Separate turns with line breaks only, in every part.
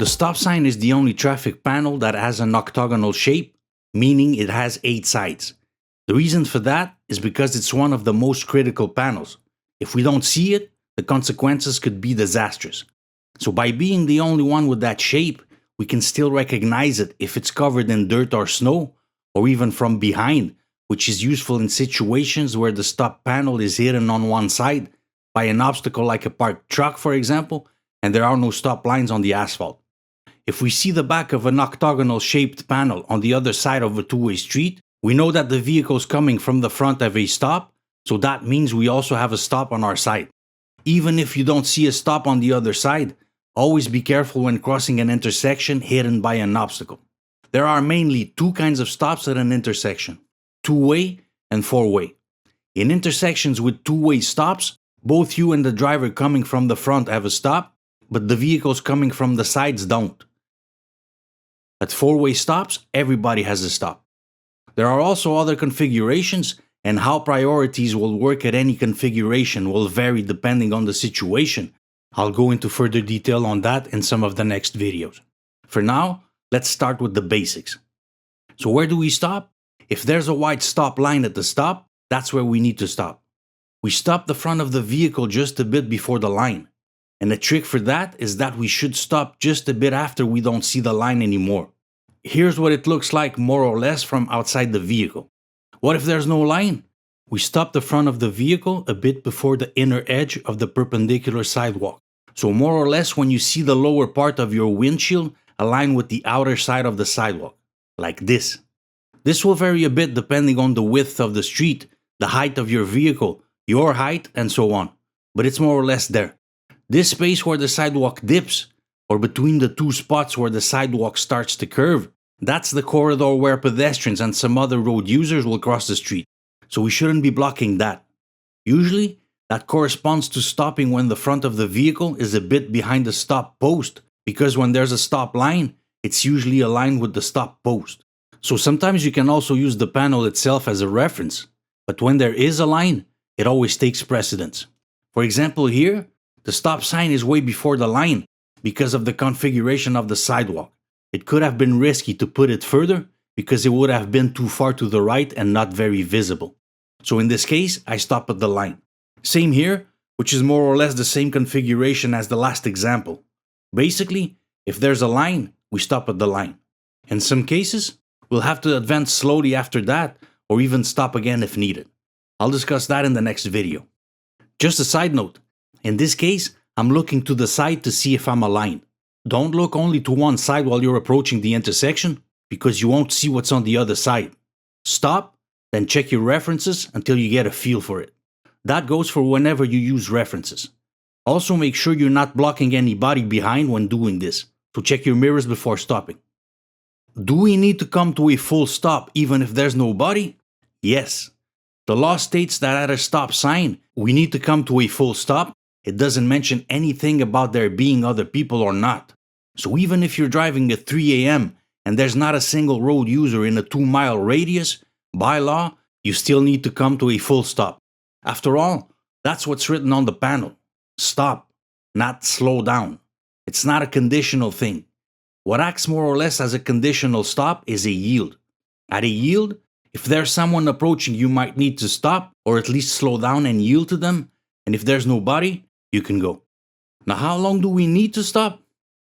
The stop sign is the only traffic panel that has an octagonal shape, meaning it has 8 sides. The reason for that is because it's one of the most critical panels. If we don't see it, the consequences could be disastrous. So by being the only one with that shape, we can still recognize it if it's covered in dirt or snow, or even from behind, which is useful in situations where the stop panel is hidden on one side by an obstacle like a parked truck, for example, and there are no stop lines on the asphalt. If we see the back of an octagonal shaped panel on the other side of a two-way street, we know that the vehicles coming from the front have a stop, so that means we also have a stop on our side. Even if you don't see a stop on the other side, always be careful when crossing an intersection hidden by an obstacle. There are mainly two kinds of stops at an intersection: two-way and four-way. In intersections with two-way stops, both you and the driver coming from the front have a stop, but the vehicles coming from the sides don't. At four-way stops, everybody has a stop. There are also other configurations, and how priorities will work at any configuration will vary depending on the situation. I'll go into further detail on that in some of the next videos. For now, let's start with the basics. So where do we stop? If there's a white stop line at the stop, that's where we need to stop. We stop the front of the vehicle just a bit before the line. And the trick for that is that we should stop just a bit after we don't see the line anymore. Here's what it looks like more or less from outside the vehicle. What if there's no line? We stop the front of the vehicle a bit before the inner edge of the perpendicular sidewalk. So more or less when you see the lower part of your windshield align with the outer side of the sidewalk, like this. This will vary a bit depending on the width of the street, the height of your vehicle, your height, and so on. But it's more or less there. This space where the sidewalk dips, or between the two spots where the sidewalk starts to curve, that's the corridor where pedestrians and some other road users will cross the street. So we shouldn't be blocking that. Usually, that corresponds to stopping when the front of the vehicle is a bit behind the stop post, because when there's a stop line, it's usually aligned with the stop post. So sometimes you can also use the panel itself as a reference, but when there is a line, it always takes precedence. For example here, the stop sign is way before the line because of the configuration of the sidewalk. It could have been risky to put it further because it would have been too far to the right and not very visible. So in this case, I stop at the line. Same here, which is more or less the same configuration as the last example. Basically, if there's a line, we stop at the line. In some cases, we'll have to advance slowly after that or even stop again if needed. I'll discuss that in the next video. Just a side note, in this case, I'm looking to the side to see if I'm aligned. Don't look only to one side while you're approaching the intersection, because you won't see what's on the other side. Stop, then check your references until you get a feel for it. That goes for whenever you use references. Also make sure you're not blocking anybody behind when doing this, so check your mirrors before stopping. Do we need to come to a full stop even if there's nobody? Yes. The law states that at a stop sign, we need to come to a full stop. It doesn't mention anything about there being other people or not. So even if you're driving at 3 a.m. and there's not a single road user in a 2-mile radius, by law, you still need to come to a full stop. After all, that's what's written on the panel. Stop, not slow down. It's not a conditional thing. What acts more or less as a conditional stop is a yield. At a yield, if there's someone approaching, you might need to stop or at least slow down and yield to them. And if there's nobody, you can go. Now, how long do we need to stop?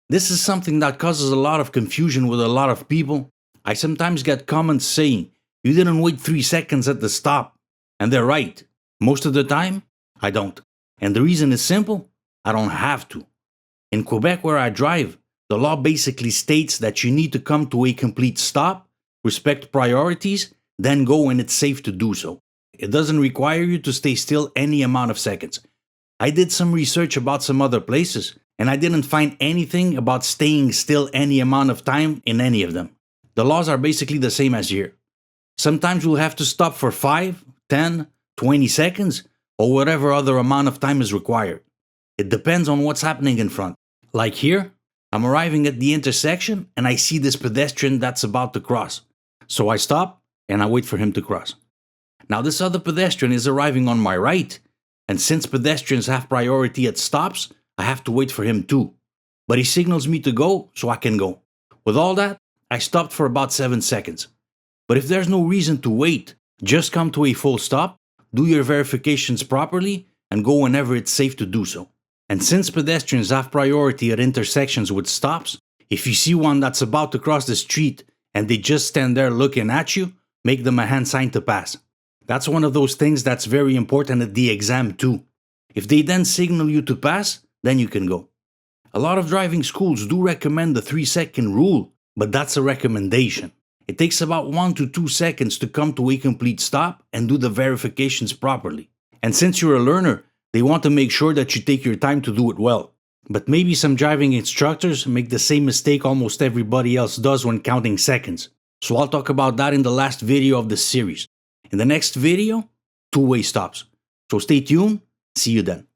This is something that causes a lot of confusion with a lot of people. I sometimes get comments saying, "You didn't wait 3 seconds at the stop." And they're right. Most of the time, I don't. And the reason is simple. I don't have to. In Quebec, where I drive, the law basically states that you need to come to a complete stop, respect priorities, then go when it's safe to do so. It doesn't require you to stay still any amount of seconds. I did some research about some other places, and I didn't find anything about staying still any amount of time in any of them. The laws are basically the same as here. Sometimes we'll have to stop for 5, 10, 20 seconds, or whatever other amount of time is required. It depends on what's happening in front. Like here, I'm arriving at the intersection and I see this pedestrian that's about to cross. So I stop and I wait for him to cross. Now this other pedestrian is arriving on my right, and since pedestrians have priority at stops, I have to wait for him too. but he signals me to go, so I can go. With all that, I stopped for about 7 seconds. But if there's no reason to wait, just come to a full stop, do your verifications properly, and go whenever it's safe to do so. And since pedestrians have priority at intersections with stops, if you see one that's about to cross the street and they just stand there looking at you, make them a hand sign to pass. That's one of those things that's very important at the exam too. If they then signal you to pass, then you can go. A lot of driving schools do recommend the 3-second rule, but that's a recommendation. It takes about 1 to 2 seconds to come to a complete stop and do the verifications properly. And since you're a learner, they want to make sure that you take your time to do it well. But maybe some driving instructors make the same mistake almost everybody else does when counting seconds. So I'll talk about that in the last video of the series. In the next video, two-way stops. So stay tuned, see you then.